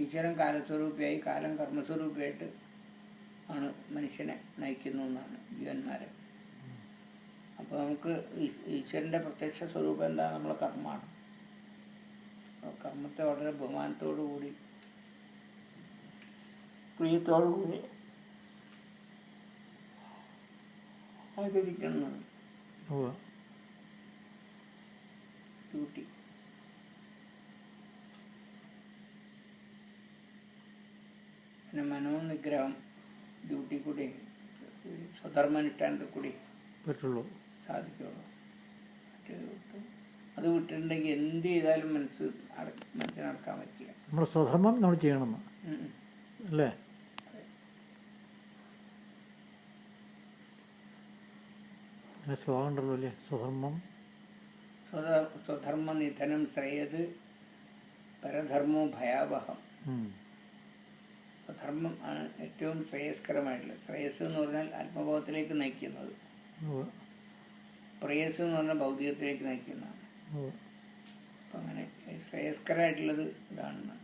ഈശ്വരൻ കാലസ്വരൂപിയായി കാലം കർമ്മസ്വരൂപിയായിട്ട് ആണ് മനുഷ്യനെ നയിക്കുന്നു എന്നാണ് ജീവന്മാരെ. അപ്പോൾ നമുക്ക് ഈശ്വരൻ്റെ പ്രത്യക്ഷ സ്വരൂപം എന്താ? നമ്മളെ കർമ്മമാണ്. കർമ്മത്തെ വളരെ ബഹുമാനത്തോടു കൂടി പ്രിയത്തോടു കൂടി ആചരിക്കണം. ഡ്യൂട്ടി പിന്നെ മനോനിഗ്രഹം ഡ്യൂട്ടി കൂടി സ്വധർമാനുഷ്ഠാനത്തിൽ കൂടി പറ്റുള്ളൂ, സാധിക്കുള്ളൂ. അത് വിട്ടിട്ടുണ്ടെങ്കിൽ എന്ത് ചെയ്താലും മനസ്സിനടക്കാൻ പറ്റില്ല. നമ്മുടെ സ്വധർമ്മം നമ്മൾ ചെയ്യണം അല്ലേ? അങ്ങനെ ശ്ലോകം ഉണ്ടല്ലോ അല്ലേ? സ്വധർമ്മ നിധനം ശ്രേയത് പരധർമ്മോ ഭയാവഹം. സ്വധർമ്മം ആണ് ഏറ്റവും ശ്രേയസ്കരമായിട്ടുള്ളത്. ശ്രേയസ് എന്ന് പറഞ്ഞാൽ ആത്മബോധത്തിലേക്ക് നയിക്കുന്നത്, പ്രേയസ് എന്ന് പറഞ്ഞാൽ ഭൗതികത്തിലേക്ക് നയിക്കുന്നതാണ്. അപ്പം അങ്ങനെ ശ്രേയസ്കരമായിട്ടുള്ളത് ഇതാണ്.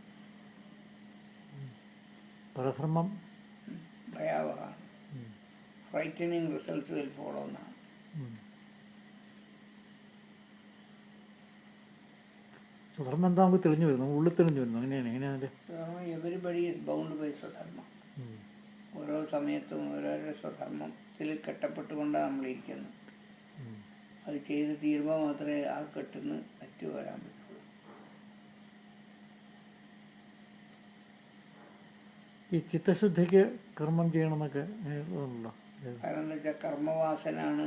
പരധർമ്മം ഭയാവഹമാണ്. ഫ്രൈറ്റനിങ് റിസൾട്ട്സ് വിൽ ഫോളോ എന്നാണ്. സ്വധർമ്മം എന്താ നമുക്ക് തെളിഞ്ഞു വരുന്നു, ഉള്ളിൽ തെളിഞ്ഞു വരുന്നു. എങ്ങനെയാണ് എവരിബഡി ഈസ് ബൗണ്ട് ബൈ സ്വധർമ്മം. ഓരോ സമയത്തും ഓരോരോ സ്വധർമ്മത്തിൽ കെട്ടപ്പെട്ടുകൊണ്ടാണ് നമ്മളിരിക്കുന്നത്. അത് ചെയ്ത് തീരുമ്പോൾ മാത്രമേ ആ കെട്ടിന്ന് അറ്റു വരാൻ പറ്റുള്ളൂ. ഈ ചിത്തശുദ്ധിക്ക് കർമ്മം ചെയ്യണമെന്നൊക്കെ ഉണ്ടല്ലോ. കാരണം എന്താ വെച്ചാൽ കർമ്മവാസനാണ്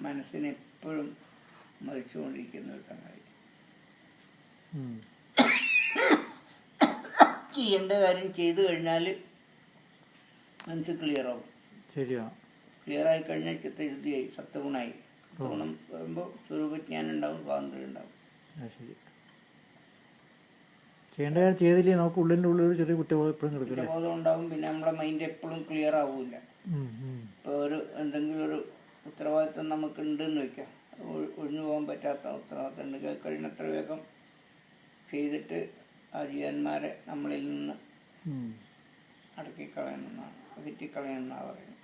മനസ്സിനെപ്പോഴും മരിച്ചുകൊണ്ടിരിക്കുന്ന ഒരു സംഗതി. ചെയ്യേണ്ട കാര്യം ചെയ്തു കഴിഞ്ഞാൽ മനസ്സ് ക്ലിയറാവും. ശരിയാ. ക്ലിയറായി കഴിഞ്ഞാൽ ചിത്തശുദ്ധിയായി, സത്വഗുണായി. സത്വഗുണം വരുമ്പോൾ സ്വരൂപജ്ഞാനം ഉണ്ടാവും, സ്വാതന്ത്ര്യം ഉണ്ടാവും. ശരി. ചെയ്യേണ്ട കാര്യം ചെയ്തില്ലേ നമുക്ക് ഉള്ളിൻ്റെ ഉള്ളിൽ ഒരു ചെറിയ കുറ്റബോധം ഉണ്ടാവും. പിന്നെ നമ്മുടെ മൈൻഡ് എപ്പോഴും ക്ലിയർ ആവില്ല. ഇപ്പോൾ എന്തെങ്കിലും ഒരു ഉത്തരവാദിത്വം നമുക്കുണ്ടെന്ന് വയ്ക്കാം, ഒഴിഞ്ഞു പോകാൻ പറ്റാത്ത ഉത്തരവാദിത്വം ഉണ്ട്. കഴിയുന്നത്ര വേഗം ചെയ്തിട്ട് ആ ജീവന്മാരെ നമ്മളിൽ നിന്ന് അടക്കിക്കളയണമെന്നാണ്, അകറ്റിക്കളയണമെന്നാണ് പറയുന്നത്.